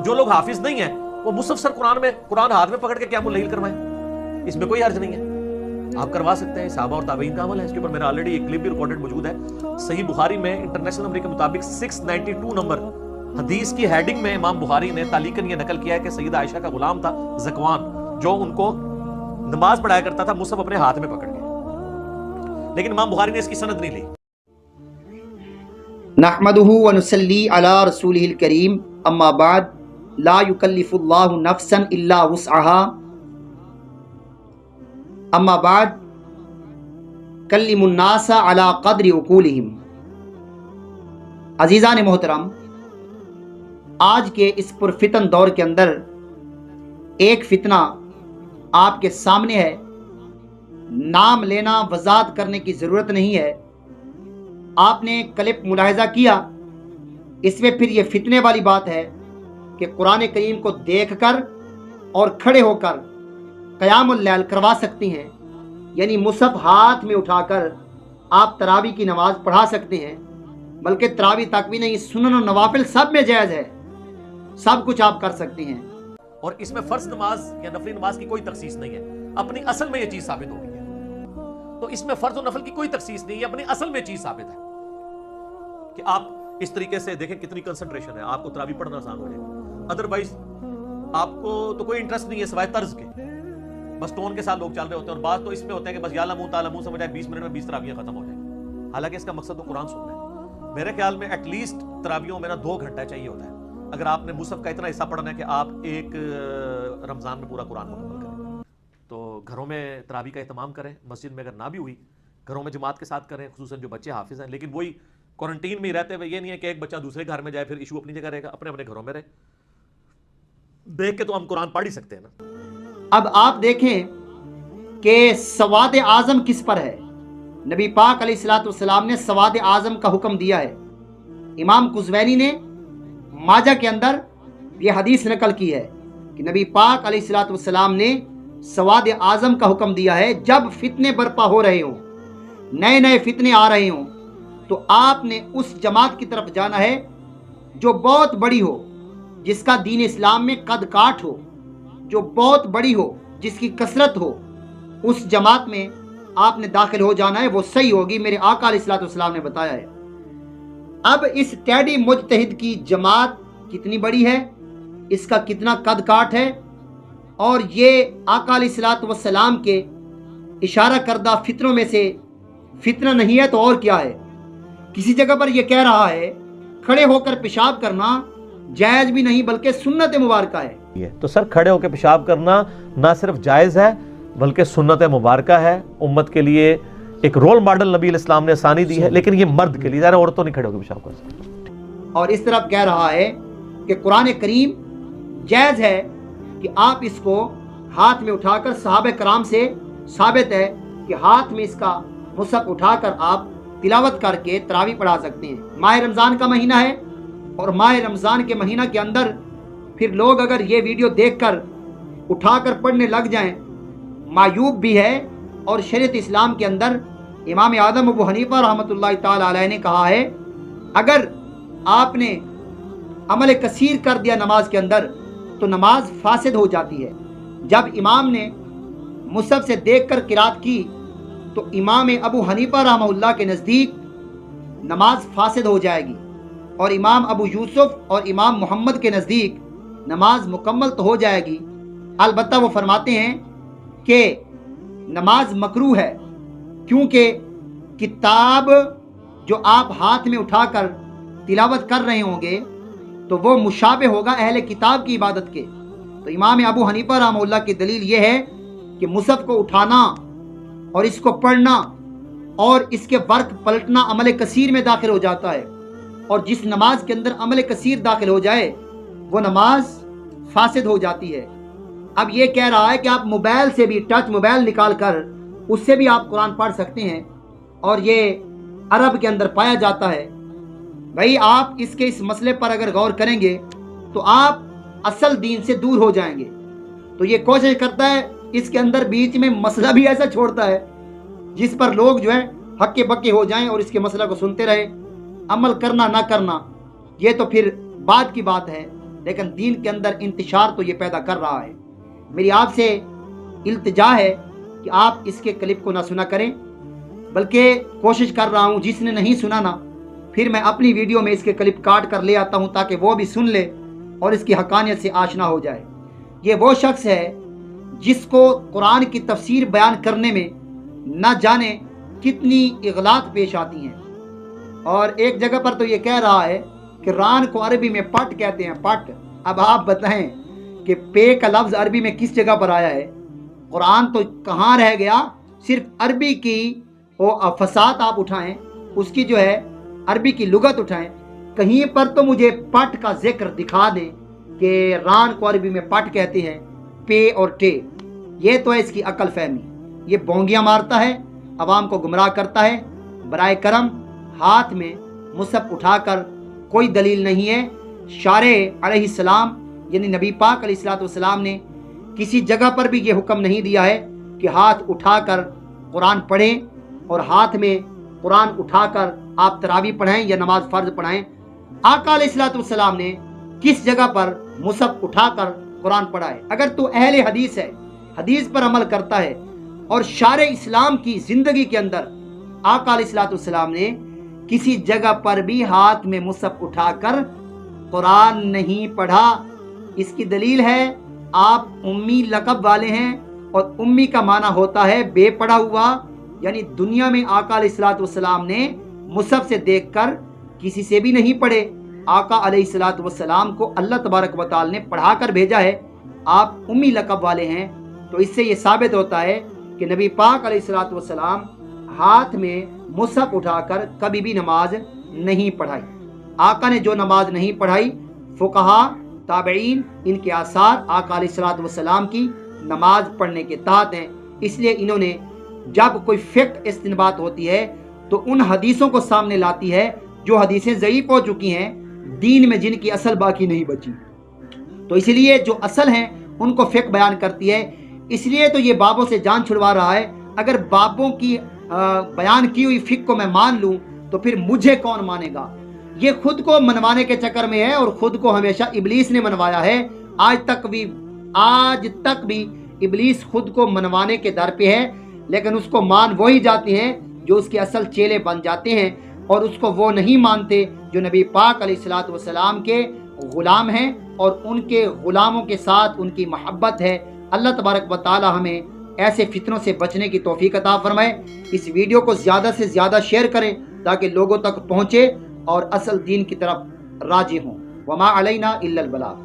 جو لوگ حافظ نہیں ہیں وہ مصحف قرآن ہاتھ میں پکڑ کے قیام اللیل کروائیں، اس میں کوئی حرج نہیں ہے، آپ کروا سکتے ہیں، صحابہ اور تابعین کا عمل ہے۔ اس کے اوپر میرا آلریڈی ایک کلپ بھی ریکارڈڈ موجود ہے، صحیح بخاری میں انٹرنیشنل نمبر کے مطابق 692 نمبر حدیث کی ہیڈنگ میں امام بخاری نے تعلیقاً یہ نقل کیا ہے کہ سیدہ عائشہ کا غلام تھا زکوان، جو ان کو نماز پڑھایا کرتا تھا مصحف اپنے ہاتھ میں پکڑ کے، لیکن امام بخاری نے اس کی سند نہیں لی۔ نحمدہ ونصلی علی رسولہ الکریم، اما بعد، لا یکلف اللہ نفسا الا وسعها، اما بعد، کلم الناس علی قدر عقولہم۔ عزیزان محترم، آج کے اس پرفتن دور کے اندر ایک فتنہ آپ کے سامنے ہے، نام لینا وضاحت کرنے کی ضرورت نہیں ہے، آپ نے کلپ ملاحظہ کیا، اس میں پھر یہ فتنے والی بات ہے کہ قرآن کریم کو دیکھ کر اور کھڑے ہو کر قیام اللیل کروا سکتی ہیں، یعنی مصحف ہاتھ میں اٹھا کر آپ تراویح کی نماز پڑھا سکتے ہیں، بلکہ تراویح تک بھی نہیں، سنن و نوافل سب میں جائز ہے، سب کچھ آپ کر سکتے ہیں، اور اس میں فرض نماز یا نفلی نماز کی کوئی تخصیص نہیں ہے، اپنی اصل میں یہ چیز ثابت ہو گئی ہے، تو اس میں فرض و نفل کی کوئی تخصیص نہیں ہے، اپنی اصل میں چیز ثابت ہے کہ آپ اس طریقے سے دیکھیں کتنی کنسنٹریشن ہے، آپ کو تراویح پڑھنا آسان ہو جائے گا، ادروائز آپ کو تو کوئی انٹرسٹ نہیں ہے سوائے طرز کے، بس ٹون کے ساتھ لوگ چل رہے ہوتے ہیں، اور بعض تو اس میں ہوتے ہیں کہ بس یا لمو تعلمو سمجھ آئے 20 منٹ میں 20 تراویحیں ختم ہو جائیں، حالانکہ اس کا مقصد تو قرآن سننا ہے۔ میرے خیال میں ایٹ لیسٹ تراویحوں میں 2 گھنٹہ چاہیے ہوتا ہے، اگر آپ نے مصحف کا اتنا حصہ پڑھنا ہے کہ آپ ایک رمضان میں پورا قرآن مکمل کریں، تو گھروں میں تراویح کا اہتمام کریں، مسجد میں اگر نہ بھی ہوئی گھروں میں جماعت کے ساتھ کریں، خصوصاً جو بچے حافظ ہیں، لیکن وہی کوارنٹین میں ہی رہتے ہوئے یہ نہیں ہے کہ ایک بچہ دوسرے گھر میں جائے پھر ایشو اپنی جگہ رہے گا، اپنے اپنے گھروں میں رہے، دیکھ کے تو ہم قرآن پڑھ ہی سکتے ہیں نا۔ اب آپ دیکھیں کہ سواد اعظم کس پر ہے، نبی پاک علیہ الصلوۃ والسلام نے سواد اعظم کا حکم دیا ہے، امام قزوینی نے ماجہ کے اندر یہ حدیث نقل کی ہے کہ نبی پاک علیہ الصلوۃ والسلام نے سواد اعظم کا حکم دیا ہے، جب فتنے برپا ہو رہے ہوں، نئے نئے فتنے آ رہے ہوں، تو آپ نے اس جماعت کی طرف جانا ہے جو بہت بڑی ہو، جس کا دین اسلام میں قد کاٹ ہو، جو بہت بڑی ہو، جس کی کثرت ہو، اس جماعت میں آپ نے داخل ہو جانا ہے، وہ صحیح ہوگی، میرے آقا علیہ الصلوۃ والسلام نے بتایا ہے۔ اب اس ٹیڈی مجتہد کی جماعت کتنی بڑی ہے، اس کا کتنا قد کاٹ ہے، اور یہ آقا علیہ الصلوۃ والسلام کے اشارہ کردہ فتنوں میں سے فتنہ نہیں ہے تو اور کیا ہے؟ کسی جگہ پر یہ کہہ رہا ہے کھڑے ہو کر پیشاب کرنا جائز بھی نہیں بلکہ سنت مبارکہ ہے، تو سر کھڑے ہو کے پیشاب کرنا نہ صرف جائز ہے بلکہ سنت مبارکہ ہے، امت کے لیے ایک رول ماڈل نبی علیہ السلام نے آسانی دی ہے، لیکن یہ مرد کے لیے، ظاہر عورتوں نہیں کھڑے ہو کے پیشاب کر سکتے۔ اور اس طرف کہہ رہا ہے کہ قرآن کریم جائز ہے کہ آپ اس کو ہاتھ میں اٹھا کر، صحابہ کرام سے ثابت ہے کہ ہاتھ میں اس کا مصحف اٹھا کر آپ تلاوت کر کے تراویح پڑھا سکتے ہیں۔ ماہ رمضان کا مہینہ ہے، اور ماہ رمضان کے مہینہ کے اندر پھر لوگ اگر یہ ویڈیو دیکھ کر اٹھا کر پڑھنے لگ جائیں، معیوب بھی ہے، اور شریعت اسلام کے اندر امام اعظم ابو حنیفہ رحمۃ اللہ تعالی علیہ نے کہا ہے اگر آپ نے عمل کثیر کر دیا نماز کے اندر تو نماز فاسد ہو جاتی ہے۔ جب امام نے مصحف سے دیکھ کر قرات کی تو امام ابو حنیفہ رحمہ اللہ کے نزدیک نماز فاسد ہو جائے گی، اور امام ابو یوسف اور امام محمد کے نزدیک نماز مکمل تو ہو جائے گی، البتہ وہ فرماتے ہیں کہ نماز مکروہ ہے، کیونکہ کتاب جو آپ ہاتھ میں اٹھا کر تلاوت کر رہے ہوں گے تو وہ مشابہ ہوگا اہل کتاب کی عبادت کے۔ تو امام ابو حنیفہ رحمہ اللہ کی دلیل یہ ہے کہ مصحف کو اٹھانا اور اس کو پڑھنا اور اس کے ورق پلٹنا عمل کثیر میں داخل ہو جاتا ہے، اور جس نماز کے اندر عمل کثیر داخل ہو جائے وہ نماز فاسد ہو جاتی ہے۔ اب یہ کہہ رہا ہے کہ آپ موبائل سے بھی، ٹچ موبائل نکال کر اس سے بھی آپ قرآن پڑھ سکتے ہیں، اور یہ عرب کے اندر پایا جاتا ہے۔ بھائی آپ اس مسئلے پر اگر غور کریں گے تو آپ اصل دین سے دور ہو جائیں گے۔ تو یہ کوشش کرتا ہے اس کے اندر بیچ میں مسئلہ بھی ایسا چھوڑتا ہے جس پر لوگ جو ہے ہکے بکے ہو جائیں اور اس کے مسئلہ کو سنتے رہے، عمل کرنا نہ کرنا یہ تو پھر بعد کی بات ہے۔ لیکن دین کے اندر انتشار تو یہ پیدا کر رہا ہے۔ میری آپ سے التجا ہے کہ آپ اس کے کلپ کو نہ سنا کریں، بلکہ کوشش کر رہا ہوں جس نے نہیں سنا نا، پھر میں اپنی ویڈیو میں اس کے کلپ کاٹ کر لے آتا ہوں تاکہ وہ بھی سن لے اور اس کی حقانیت سے آشنا ہو جائے۔ یہ وہ شخص ہے جس کو قرآن کی تفسیر بیان کرنے میں نہ جانے کتنی اغلاط پیش آتی ہیں، اور ایک جگہ پر تو یہ کہہ رہا ہے کہ ران کو عربی میں پٹ کہتے ہیں، پٹ۔ اب آپ بتائیں کہ پے کا لفظ عربی میں کس جگہ پر آیا ہے؟ قرآن تو کہاں رہ گیا، صرف عربی کی فصاحت آپ اٹھائیں، اس کی جو ہے عربی کی لغت اٹھائیں، کہیں پر تو مجھے پٹ کا ذکر دکھا دیں کہ ران کو عربی میں پٹ کہتے ہیں، پے اور ٹے۔ یہ تو ہے اس کی عقل فہمی، یہ بونگیاں مارتا ہے، عوام کو گمراہ کرتا ہے۔ برائے کرم ہاتھ میں مصحف اٹھا کر، کوئی دلیل نہیں ہے، شارع علیہ السلام یعنی نبی پاک علیہ السلام نے کسی جگہ پر بھی یہ حکم نہیں دیا ہے کہ ہاتھ اٹھا کر قرآن پڑھیں اور ہاتھ میں قرآن اٹھا کر آپ تراویح پڑھائیں یا نماز فرض پڑھائیں۔ آقا علیہ السلام نے کس جگہ پر مصحف اٹھا کر قرآن پڑھا ہے؟ اگر تو اہل حدیث ہے، حدیث پر عمل کرتا ہے اور شارع اسلام کی زندگی کے اندر آقا علیہ السلام نے کسی جگہ پر بھی ہاتھ میں مصحف اٹھا کر قرآن نہیں پڑھا، اس کی دلیل ہے آپ امی لقب والے ہیں، اور امی کا معنی ہوتا ہے بے پڑھا ہوا، یعنی دنیا میں آقا علیہ السلام نے مصحف سے دیکھ کر کسی سے بھی نہیں پڑھے۔ آقا علیہ السلام کو اللہ تبارک و تعالی نے پڑھا کر بھیجا ہے، آپ امی لقب والے ہیں، تو اس سے یہ ثابت ہوتا ہے کہ نبی پاک علیہ السلام ہاتھ میں مصحف اٹھا کر کبھی بھی نماز نہیں پڑھائی۔ آقا نے جو نماز نہیں پڑھائی، فقہا تابعین ان کے آثار آقا علیہ السلام کی نماز پڑھنے کے تحت ہیں، اس لیے انہوں نے جب کوئی فقہ استنباط ہوتی ہے تو ان حدیثوں کو سامنے لاتی ہے جو حدیثیں ضعیف ہو چکی ہیں، دین میں جن کی اصل باقی نہیں بچی، تو اس لیے جو اصل ہیں ان کو فقہ بیان کرتی ہے۔ اس لیے تو یہ بابوں سے جان چھڑوا رہا ہے۔ اگر بابوں کی بیان کی ہوئی فقہ کو میں مان لوں تو پھر مجھے کون مانے گا؟ یہ خود کو منوانے کے چکر میں ہے، اور خود کو ہمیشہ ابلیس نے منوایا ہے۔ آج تک بھی ابلیس خود کو منوانے کے در پہ ہے، لیکن اس کو مان وہی جاتے ہیں جو اس کے اصل چیلے بن جاتے ہیں، اور اس کو وہ نہیں مانتے جو نبی پاک علیہ السلام کے غلام ہیں اور ان کے غلاموں کے ساتھ ان کی محبت ہے۔ اللہ تبارک و تعالی ہمیں ایسے فتنوں سے بچنے کی توفیق عطا فرمائے۔ اس ویڈیو کو زیادہ سے زیادہ شیئر کریں تاکہ لوگوں تک پہنچے اور اصل دین کی طرف راجع ہوں۔ وما علینا الا البلاغ۔